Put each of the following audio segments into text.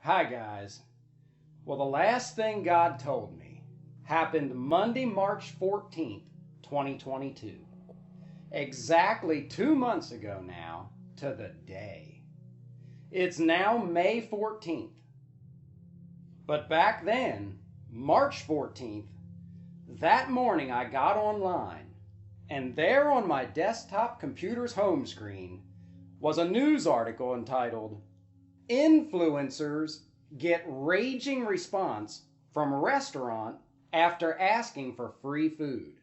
Hi guys. Well, the last thing God told me happened Monday, March 14th, 2022. Exactly 2 months ago now to the day. It's now May 14th. But back then, March 14th, that morning I got online, and there on my desktop computer's home screen was a news article entitled, "Influencers Get Raging Response from Restaurant After Asking for Free Food."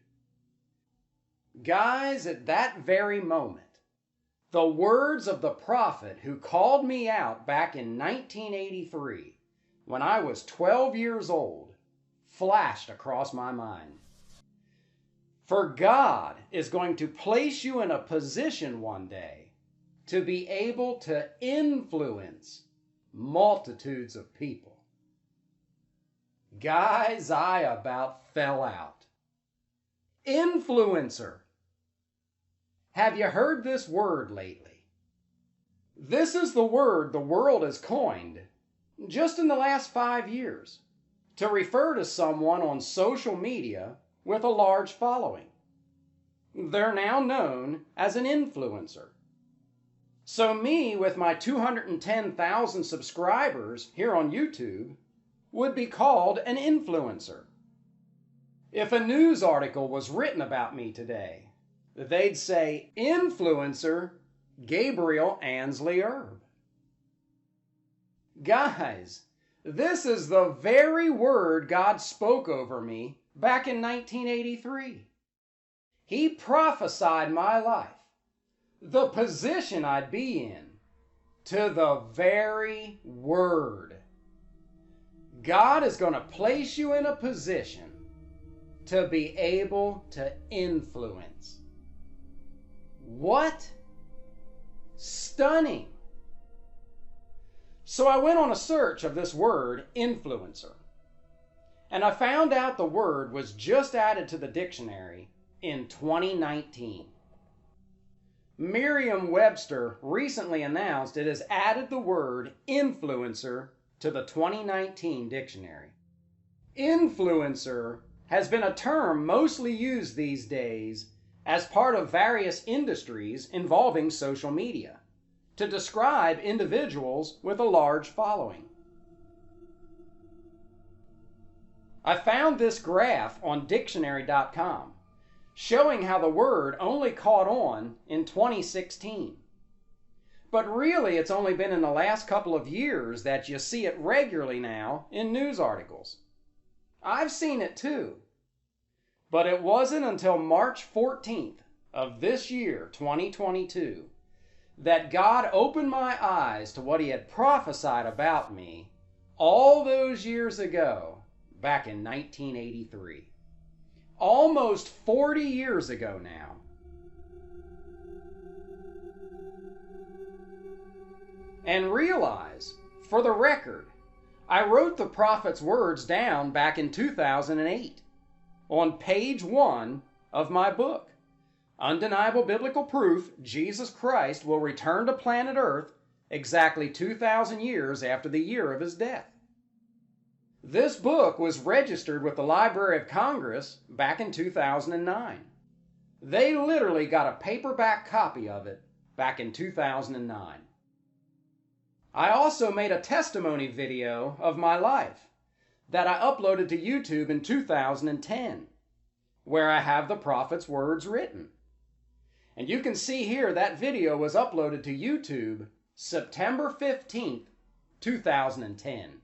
Guys, at that very moment, the words of the prophet who called me out back in 1983, when I was 12 years old, flashed across my mind. For God is going to place you in a position one day to be able to influence multitudes of people. Guys, I about fell out. Influencer. Have you heard this word lately? This is the word the world has coined just in the last 5 years to refer to someone on social media with a large following. They're now known as an influencer. So me, with my 210,000 subscribers here on YouTube, would be called an influencer. If a news article was written about me today, they'd say, "Influencer Gabriel Ansley Erb." Guys, this is the very word God spoke over me back in 1983. He prophesied my life, the position I'd be in, to the very word. God is going to place you in a position to be able to influence. What? Stunning. So I went on a search of this word, influencer, and I found out the word was just added to the dictionary in 2019. Merriam-Webster recently announced it has added the word influencer to the 2019 dictionary. Influencer has been a term mostly used these days as part of various industries involving social media to describe individuals with a large following. I found this graph on dictionary.com showing how the word only caught on in 2016. But really, it's only been in the last couple of years that you see it regularly now in news articles. I've seen it too. But it wasn't until March 14th of this year, 2022, that God opened my eyes to what He had prophesied about me all those years ago, back in 1983. Almost 40 years ago now. And realize, for the record, I wrote the prophet's words down back in 2008 on page 1 of my book, Undeniable Biblical Proof Jesus Christ Will Return to Planet Earth Exactly 2,000 Years After the Year of His Death. This book was registered with the Library of Congress back in 2009. They literally got a paperback copy of it back in 2009. I also made a testimony video of my life that I uploaded to YouTube in 2010, where I have the prophet's words written. And you can see here that video was uploaded to YouTube September 15th, 2010.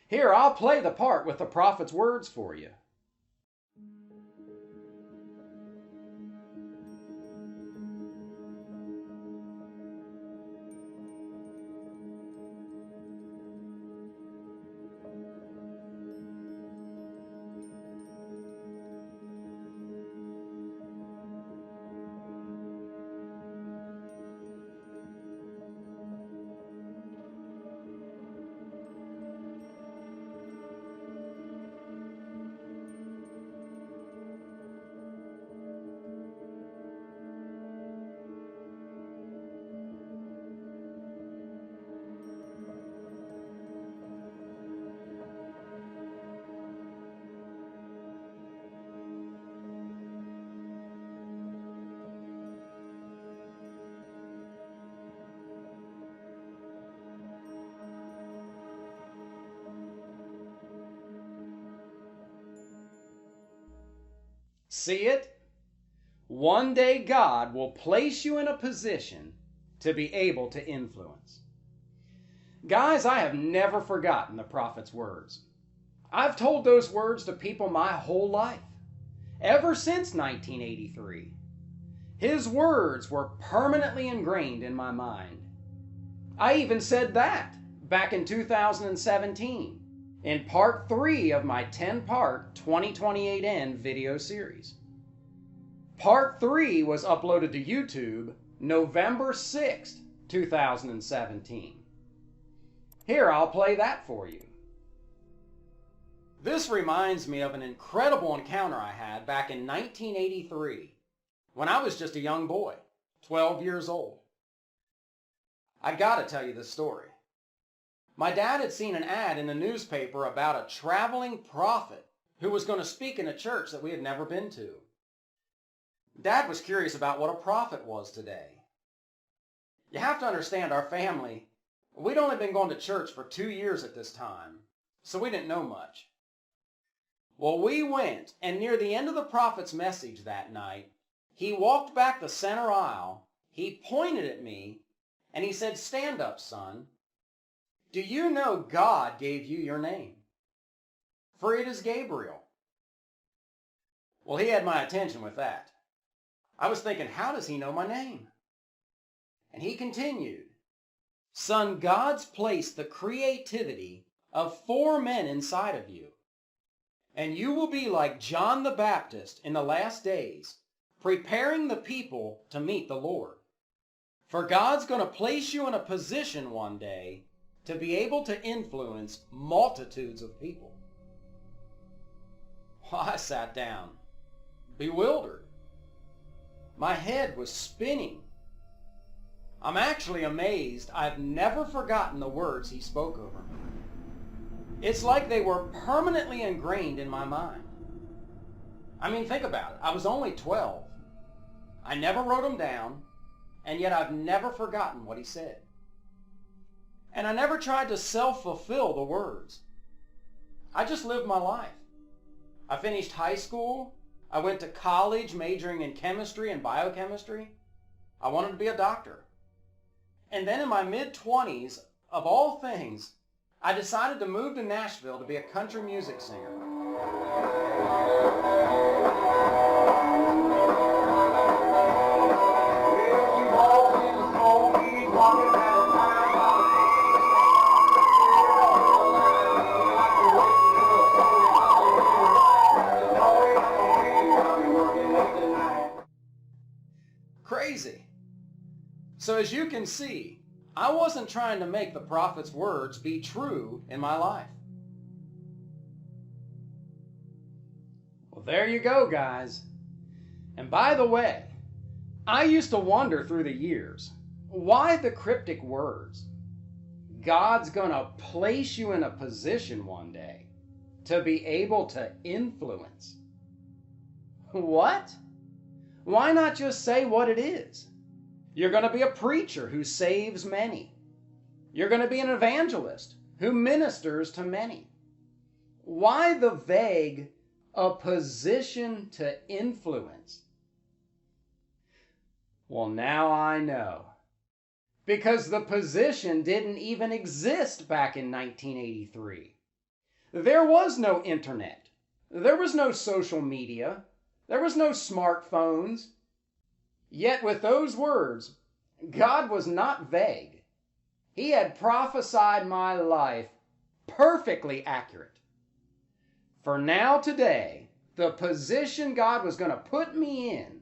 Here, I'll play the part with the prophet's words for you. See it? One day God will place you in a position to be able to influence. Guys, I have never forgotten the prophet's words. I've told those words to people my whole life, ever since 1983. His words were permanently ingrained in my mind. I even said that back in 2017 in part 3 of my 10-part 2028 End video series. Part 3 was uploaded to YouTube November 6th, 2017. Here, I'll play that for you. This reminds me of an incredible encounter I had back in 1983 when I was just a young boy, 12 years old. I gotta tell you this story. My dad had seen an ad in the newspaper about a traveling prophet who was going to speak in a church that we had never been to. Dad was curious about what a prophet was today. You have to understand, our family, we'd only been going to church for 2 years at this time, so we didn't know much. Well, we went, and near the end of the prophet's message that night, he walked back the center aisle, he pointed at me, and he said, "Stand up, son. Do you know God gave you your name? For it is Gabriel." Well, he had my attention with that. I was thinking, how does he know my name? And he continued, "Son, God's placed the creativity of 4 men inside of you. And you will be like John the Baptist in the last days, preparing the people to meet the Lord. For God's going to place you in a position one day to be able to influence multitudes of people." Well, I sat down, bewildered. My head was spinning. I'm actually amazed I've never forgotten the words he spoke over me. It's like they were permanently ingrained in my mind. I mean, think about it. I was only 12. I never wrote them down, and yet I've never forgotten what he said. And I never tried to self-fulfill the words. I just lived my life. I finished high school. I went to college majoring in chemistry and biochemistry. I wanted to be a doctor. And then in my mid-20s, of all things, I decided to move to Nashville to be a country music singer. Crazy. So as you can see, I wasn't trying to make the prophet's words be true in my life. Well, there you go, guys. And by the way, I used to wonder through the years, why the cryptic words? God's gonna place you in a position one day to be able to influence. What? Why not just say what it is? You're going to be a preacher who saves many. You're going to be an evangelist who ministers to many. Why the vague, a position to influence? Well, now I know. Because the position didn't even exist back in 1983. There was no internet. There was no social media. There was no smartphones. Yet with those words, God was not vague. He had prophesied my life perfectly accurate. For now today, the position God was going to put me in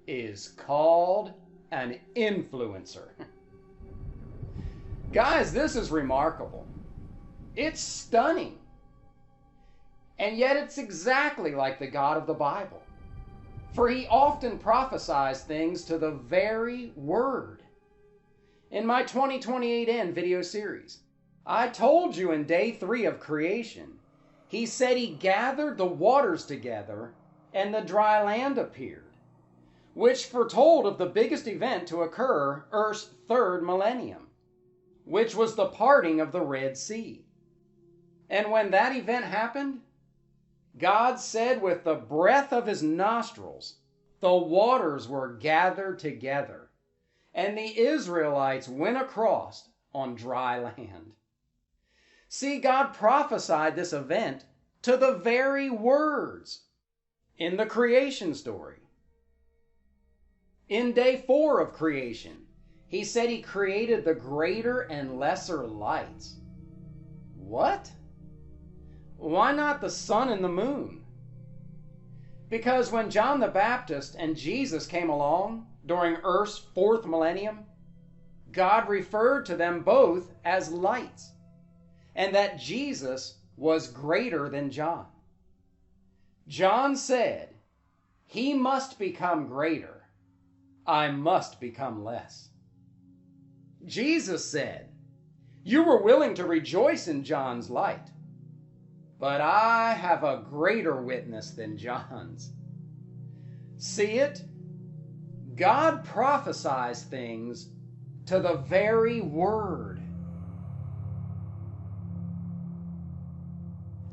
is called an influencer. Guys, this is remarkable. It's stunning. And yet it's exactly like the God of the Bible. For he often prophesies things to the very word. In my 2028 End video series, I told you in day 3 of creation, he said he gathered the waters together and the dry land appeared, which foretold of the biggest event to occur Earth's 3rd millennium, which was the parting of the Red Sea. And when that event happened, God said with the breath of his nostrils, the waters were gathered together, and the Israelites went across on dry land. See, God prophesied this event to the very words in the creation story. In day 4 of creation, he said he created the greater and lesser lights. What? Why not the sun and the moon? Because when John the Baptist and Jesus came along during Earth's 4th millennium, God referred to them both as lights, and that Jesus was greater than John. John said, "He must become greater, I must become less." Jesus said, "You were willing to rejoice in John's light, but I have a greater witness than John's." See it? God prophesies things to the very word.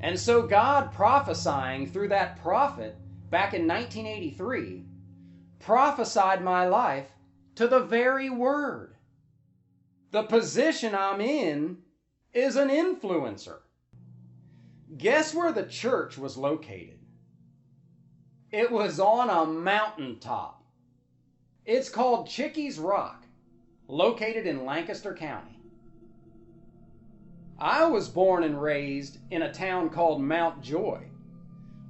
And so God, prophesying through that prophet back in 1983, prophesied my life to the very word. The position I'm in is an influencer. Guess where the church was located? It was on a mountaintop. It's called Chickies Rock, located in Lancaster County. I was born and raised in a town called Mount Joy,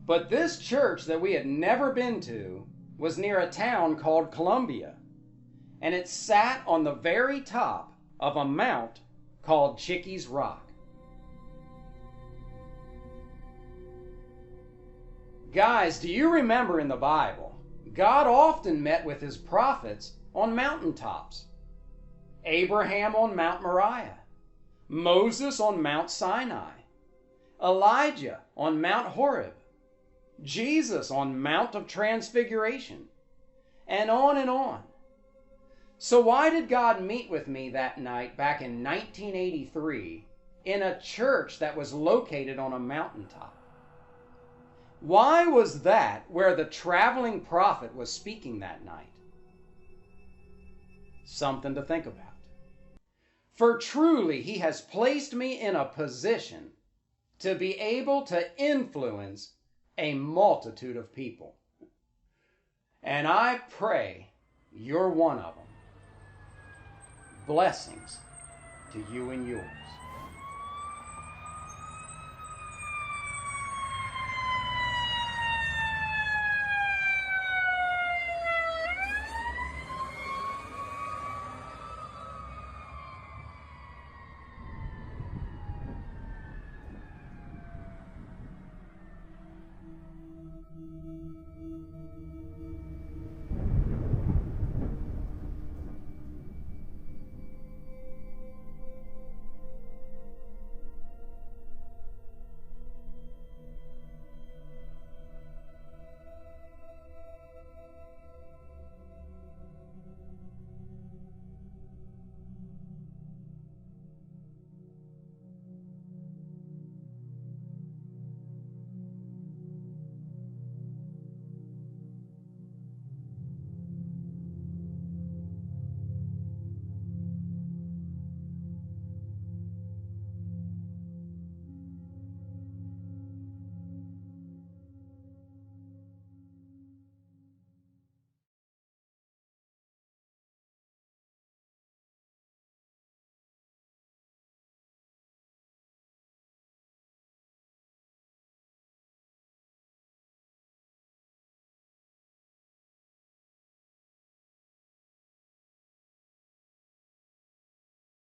but this church that we had never been to was near a town called Columbia, and it sat on the very top of a mount called Chickies Rock. Guys, do you remember in the Bible, God often met with his prophets on mountaintops? Abraham on Mount Moriah, Moses on Mount Sinai, Elijah on Mount Horeb, Jesus on Mount of Transfiguration, and on and on. So why did God meet with me that night back in 1983 in a church that was located on a mountaintop? Why was that where the traveling prophet was speaking that night? Something to think about. For truly he has placed me in a position to be able to influence a multitude of people. And I pray you're one of them. Blessings to you and yours.